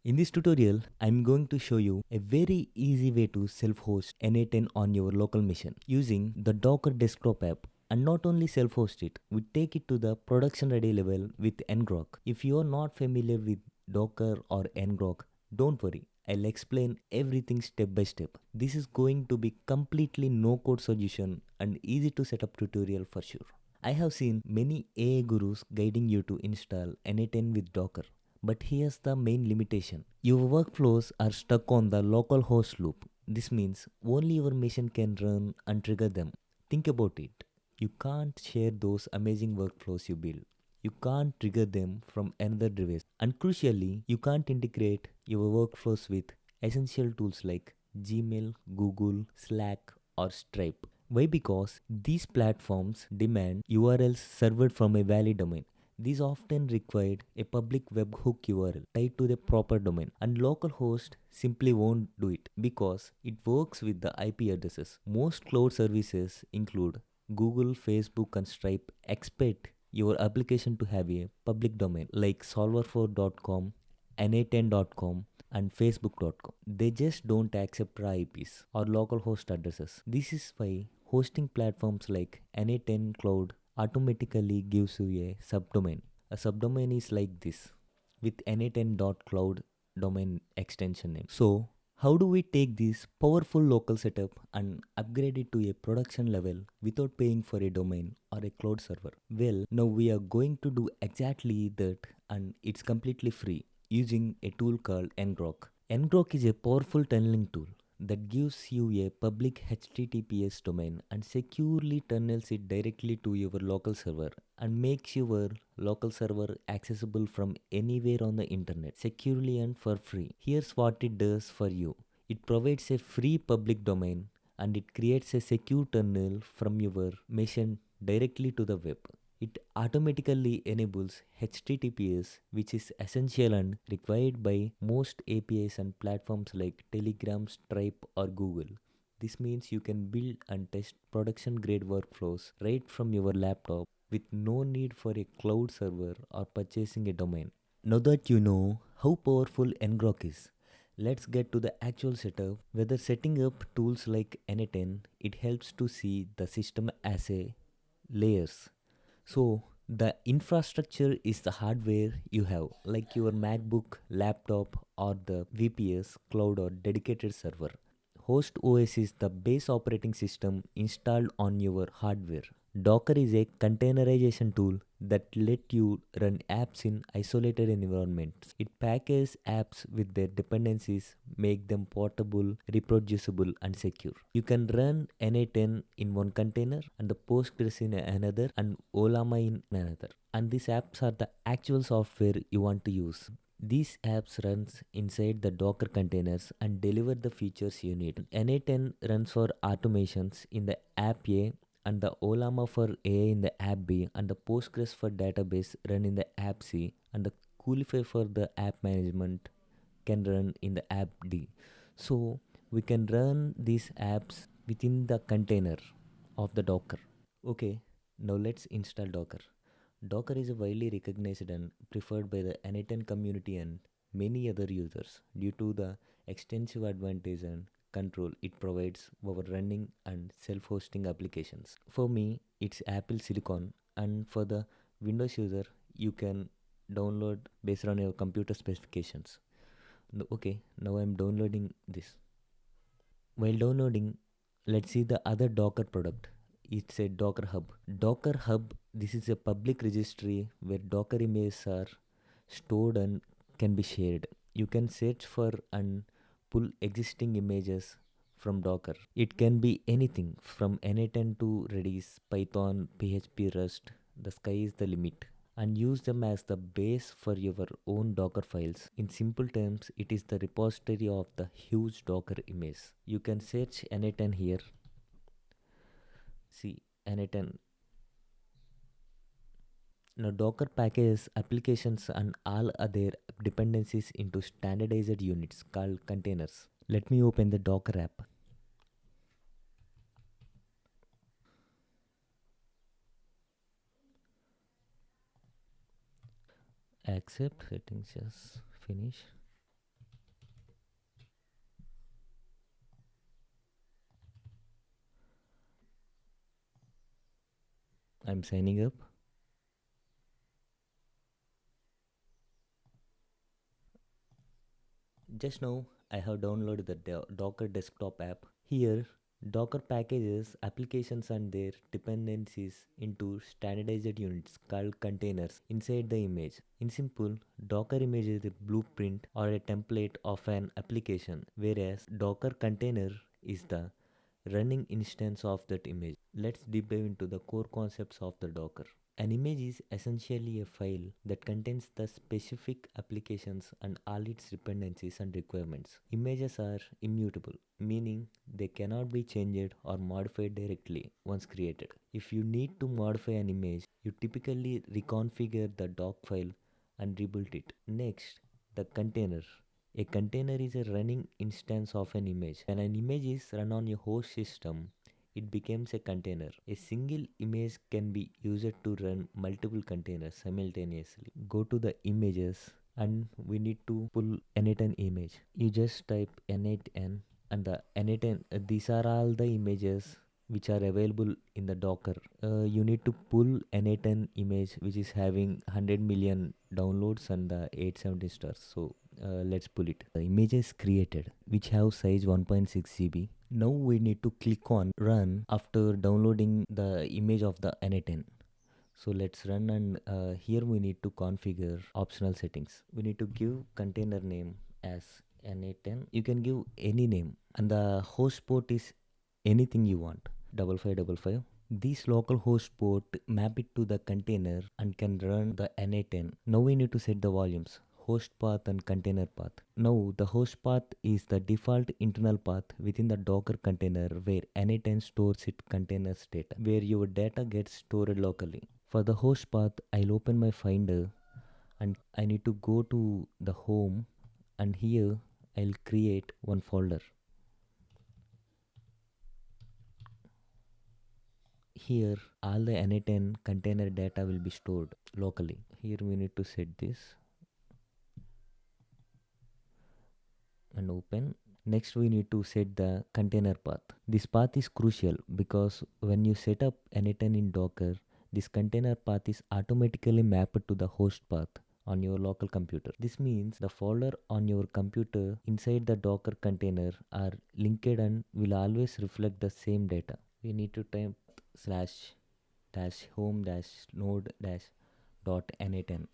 In this tutorial, I'm going to show you a very easy way to self-host n8n on your local machine using the Docker desktop app. And not only self-host it, we take it to the production ready level with Ngrok. If you are not familiar with Docker or Ngrok, don't worry. I'll explain everything step by step. This is going to be completely no code solution and easy to set up tutorial for sure. I have seen many AI gurus guiding you to install n8n with Docker. But here's the main limitation. Your workflows are stuck on the local host loop. This means only your machine can run and trigger them. Think about it. You can't share those amazing workflows you build. You can't trigger them from another device. And crucially, you can't integrate your workflows with essential tools like Gmail, Google, Slack, or Stripe. Why? Because these platforms demand URLs served from a valid domain. These often require a public webhook URL tied to the proper domain, and localhost simply won't do it because it works with the IP addresses. Most cloud services include Google, Facebook, and Stripe expect your application to have a public domain like solver4.com, n8n.com, and facebook.com. They just don't accept IPs or localhost addresses. This is why hosting platforms like n8n Cloud automatically gives you a subdomain. A subdomain is like this with n8n.cloud domain extension name. So, how do we take this powerful local setup and upgrade it to a production level without paying for a domain or a cloud server? Well, now we are going to do exactly that, and it's completely free using a tool called Ngrok. Ngrok is a powerful tunneling tool that gives you a public HTTPS domain and securely tunnels it directly to your local server and makes your local server accessible from anywhere on the internet securely and for free. Here's what it does for you. It provides a free public domain and it creates a secure tunnel from your machine directly to the web. It automatically enables HTTPS, which is essential and required by most APIs and platforms like Telegram, Stripe, or Google. This means you can build and test production grade workflows right from your laptop with no need for a cloud server or purchasing a domain. Now that you know how powerful Ngrok is, let's get to the actual setup. Whether setting up tools like n8n, it helps to see the system as a layers. So the infrastructure is the hardware you have, like your MacBook, laptop, or the VPS, cloud, or dedicated server. Host OS is the base operating system installed on your hardware. Docker is a containerization tool that let you run apps in isolated environments. It packages apps with their dependencies, make them portable, reproducible, and secure. You can run n8n in one container and the Postgres in another and Olama in another. And these apps are the actual software you want to use. These apps runs inside the Docker containers and deliver the features you need. n8n runs for automations in the app A and the Olama for AI in the app B and the Postgres for database run in the app C and the Coolify for the app management can run in the app D. So we can run these apps within the container of the Docker. Okay, now let's install Docker. Docker is widely recognized and preferred by the n8n community and many other users due to the extensive advantage and control it provides over running and self-hosting applications. For me, it's Apple Silicon, and for the Windows user, you can download based on your computer specifications. Okay, now I'm downloading this. While downloading, let's see the other Docker product. It's a Docker Hub. Docker Hub, this is a public registry where Docker images are stored and can be shared. You can search for and pull existing images from Docker. It can be anything from n8n to Redis, Python, PHP, Rust. The sky is the limit. And use them as the base for your own Docker files. In simple terms, it is the repository of the huge Docker image. You can search n8n here. See n8n. Now Docker packages applications and all other dependencies into standardized units called containers. Let me open the Docker app. Accept settings, yes, finish. I'm signing up. Just now, I have downloaded the Docker desktop app. Here, Docker packages applications and their dependencies into standardized units called containers inside the image. In simple, Docker image is a blueprint or a template of an application, whereas Docker container is the running instance of that image. Let's deep dive into the core concepts of the Docker. An image is essentially a file that contains the specific applications and all its dependencies and requirements. Images are immutable, meaning they cannot be changed or modified directly once created. If you need to modify an image, you typically reconfigure the doc file and rebuild it. Next, the container. A container is a running instance of an image. When an image is run on your host system, it becomes a container. A single image can be used to run multiple containers simultaneously. Go to the images and we need to pull n8n image. You just type n8n and the n8n, these are all the images which are available in the Docker. You need to pull n8n image which is having 100 million downloads and the 870 stars. So let's pull it. The image is created which have size 1.6 GB. Now we need to click on run after downloading the image of the n8n. So let's run and here we need to configure optional settings. We need to give container name as n8n. You can give any name and the host port is anything you want. 5555. This local host port map it to the container and can run the n8n. Now we need to set the volumes, host path and container path. Now the host path is the default internal path within the Docker container where n8n stores its containers data, where your data gets stored locally. For the host path, I'll open my Finder and I need to go to the home and here I'll create one folder. Here all the n8n container data will be stored locally. Here we need to set this and open. Next we need to set the container path. This path is crucial because when you set up n8n in Docker, this container path is automatically mapped to the host path on your local computer. This means the folder on your computer inside the Docker container are linked and will always reflect the same data. We need to type slash dash home dash node dash dot n8n.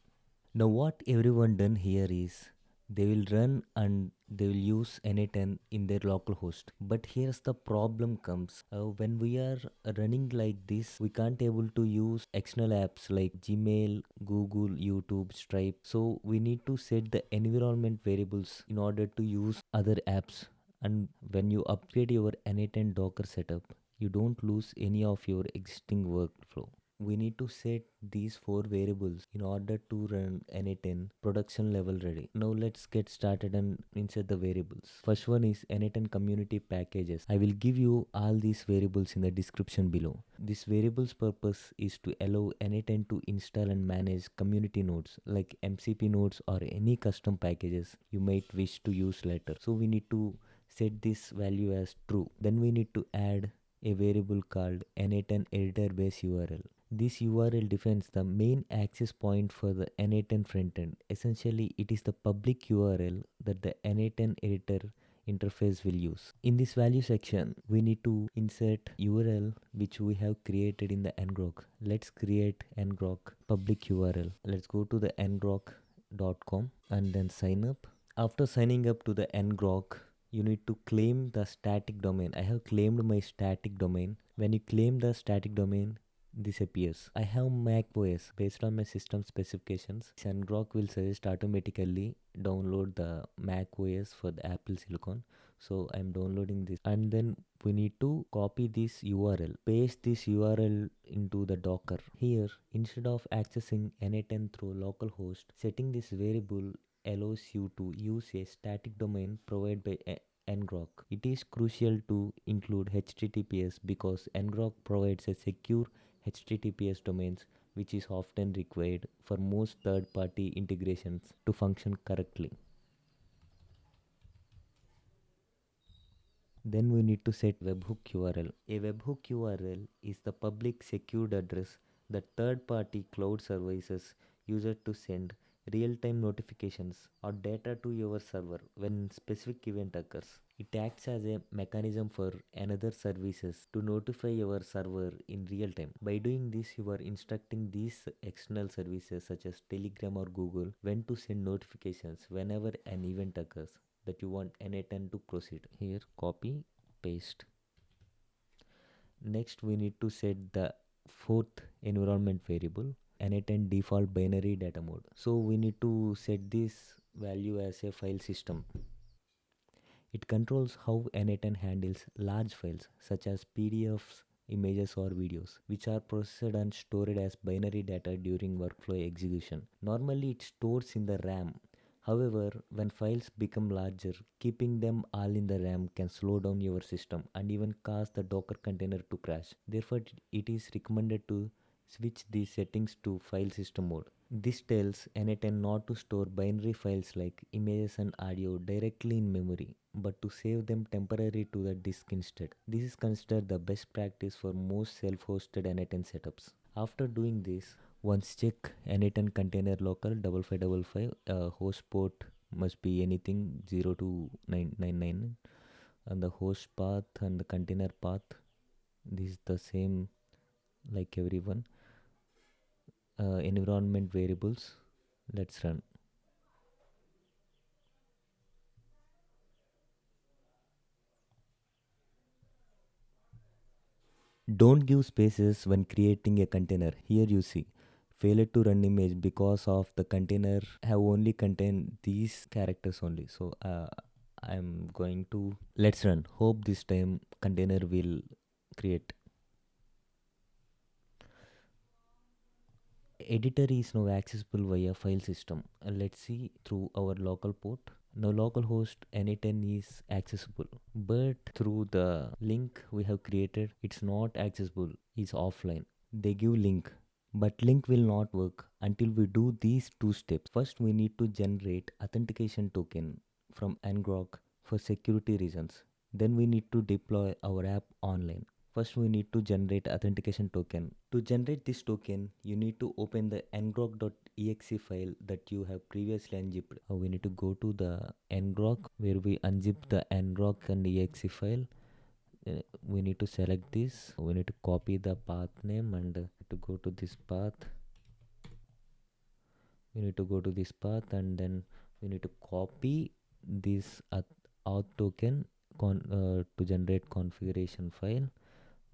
Now what everyone done here is they will run and they will use n8n in their local host. But here's the problem comes when we are running like this, we can't able to use external apps like Gmail, Google, YouTube, Stripe. So we need to set the environment variables in order to use other apps. And when you upgrade your n8n Docker setup, you don't lose any of your existing workflow. We need to set these four variables in order to run n8n production level ready. Now let's get started and insert the variables. First one is n8n community packages. I will give you all these variables in the description below. This variable's purpose is to allow n8n to install and manage community nodes like MCP nodes or any custom packages you might wish to use later. So we need to set this value as true. Then we need to add a variable called n8n editor base URL. This URL defines the main access point for the n8n frontend. Essentially, it is the public URL that the n8n editor interface will use. In this value section, we need to insert URL which we have created in the Ngrok. Let's create Ngrok public URL. Let's go to the ngrok.com and then sign up. After signing up to the Ngrok, you need to claim the static domain. I have claimed my static domain. When you claim the static domain, this appears. I have Mac OS. Based on my system specifications, Ngrok will suggest automatically download the Mac OS for the Apple Silicon. So I'm downloading this and then we need to copy this URL. Paste this URL into the Docker. Here, instead of accessing n8n through localhost, setting this variable allows you to use a static domain provided by Ngrok. It is crucial to include HTTPS because Ngrok provides a secure HTTPS domains which is often required for most third-party integrations to function correctly. Then we need to set webhook URL. A webhook URL is the public secured address that third-party cloud services used to send real-time notifications or data to your server when specific event occurs. It acts as a mechanism for another services to notify your server in real time. By doing this, you are instructing these external services such as Telegram or Google when to send notifications whenever an event occurs that you want n8n to proceed. Here, copy, paste. Next, we need to set the fourth environment variable, n8n default binary data mode. So we need to set this value as a file system. It controls how n8n handles large files such as PDFs, images or videos, which are processed and stored as binary data during workflow execution. Normally it stores in the RAM. However, when files become larger, keeping them all in the RAM can slow down your system and even cause the Docker container to crash. Therefore, it is recommended to switch these settings to file system mode. This tells n8n not to store binary files like images and audio directly in memory, but to save them temporarily to the disk instead. This is considered the best practice for most self-hosted n8n setups. After doing this, once check n8n container local 5555, host port must be anything 0 to 999, and the host path and the container path, this is the same like everyone. Environment variables, let's run. Don't give spaces when creating a container. Here you see failure to run image because of the container have only contained these characters only. So I'm going to let's run. Hope this time container will create. Editor is now accessible via file system. Let's see through our local port. Now localhost n8n is accessible, but through the link we have created, it's not accessible. It's offline. They give link, but link will not work until we do these two steps. First, we need to generate authentication token from Ngrok for security reasons. Then we need to deploy our app online. First, we need to generate authentication token. To generate this token, you need to open the ngrok.exe file that you have previously unzipped. We need to go to the ngrok where we unzip the ngrok and exe file. We need to select this. We need to copy the path name and to go to this path. We need to go to this path and then we need to copy this auth token to generate configuration file.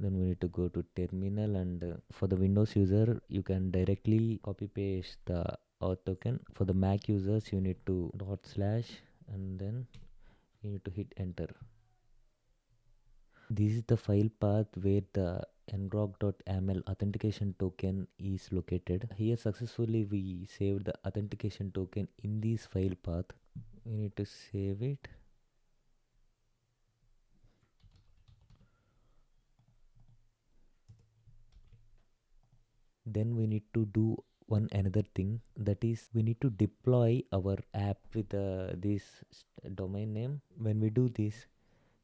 Then we need to go to terminal and for the Windows user you can directly copy paste the auth token. For the Mac users you need to / and then you need to hit enter. This is the file path where the ngrok.aml authentication token is located. Here successfully we saved the authentication token in this file path. We need to save it. Then we need to do one another thing, that is we need to deploy our app with this domain name. When we do this,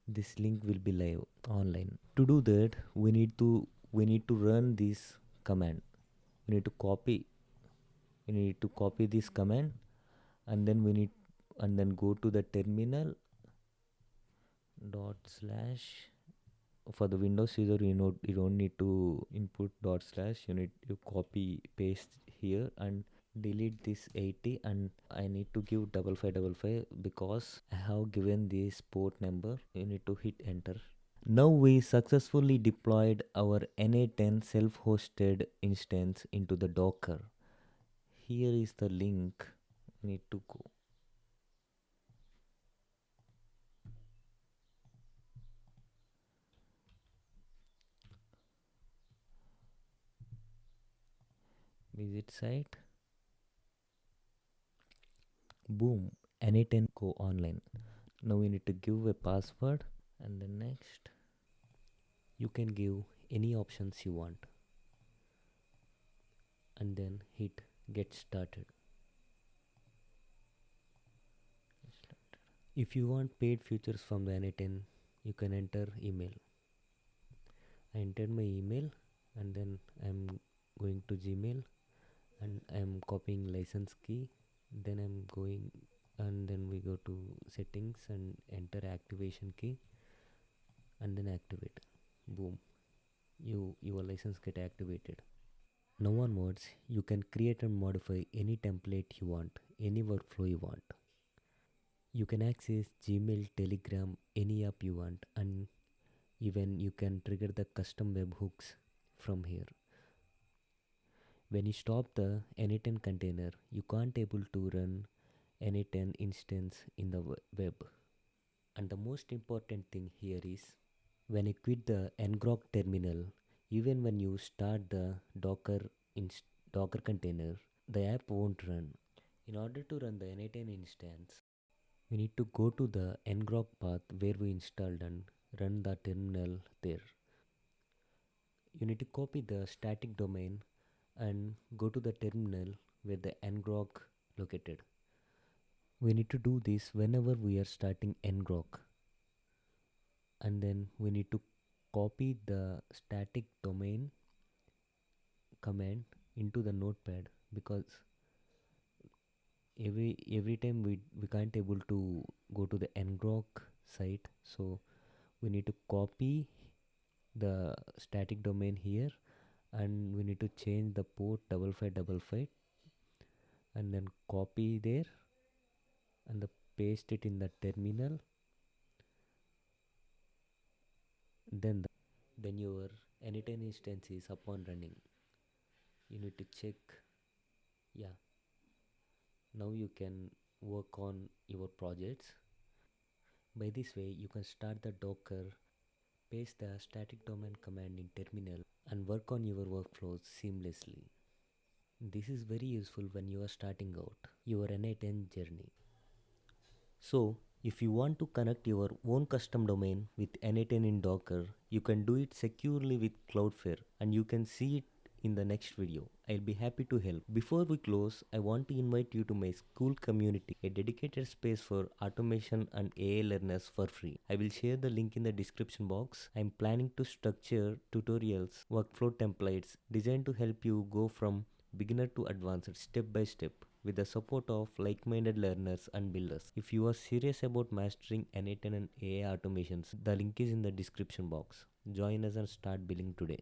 this link will be live online. To do that, we need to run this command. We need to copy this command and then go to the terminal / for the Windows user you don't need to input / you need to copy paste here and delete this 80 and I need to give 5555 because I have given this port number. You need to hit enter. Now we successfully deployed our n8n self-hosted instance into the Docker. Here is the link. Need to go. Visit site. Boom, n8n go online. Now we need to give a password and then next you can give any options you want and then hit get started. If you want paid features from the n8n, you can enter email. I entered my email and then I'm going to Gmail and I'm copying license key. Then I'm going and then we go to settings and enter activation key and then activate. Boom, your license get activated. Now onwards, you can create and modify any template you want, any workflow you want. You can access Gmail, Telegram, any app you want, and even you can trigger the custom webhooks from here. When you stop the n8n container, you can't able to run n8n instance in the web. And the most important thing here is when you quit the Ngrok terminal, even when you start the Docker container, the app won't run. In order to run the n8n instance, we need to go to the Ngrok path where we installed and run the terminal there. You need to copy the static domain and go to the terminal where the Ngrok located. We need to do this whenever we are starting Ngrok, and then we need to copy the static domain command into the notepad, because every time we can't able to go to the Ngrok site, so we need to copy the static domain here and we need to change the port 5555 and then copy there and paste it in the terminal. Then your n8n instance is up and running. You need to check. Yeah, now you can work on your projects. By this way you can start the Docker, paste the static domain command in terminal and work on your workflows seamlessly. This is very useful when you are starting out your n8n journey. So, if you want to connect your own custom domain with n8n in Docker, you can do it securely with Cloudfare, and you can see it in the next video. I'll be happy to help. Before we close, I want to invite you to my Skool community, a dedicated space for automation and AI learners for free. I will share the link in the description box. I'm planning to structure tutorials, workflow templates designed to help you go from beginner to advanced step by step with the support of like-minded learners and builders. If you are serious about mastering n8n and AI automations, the link is in the description box. Join us and start building today.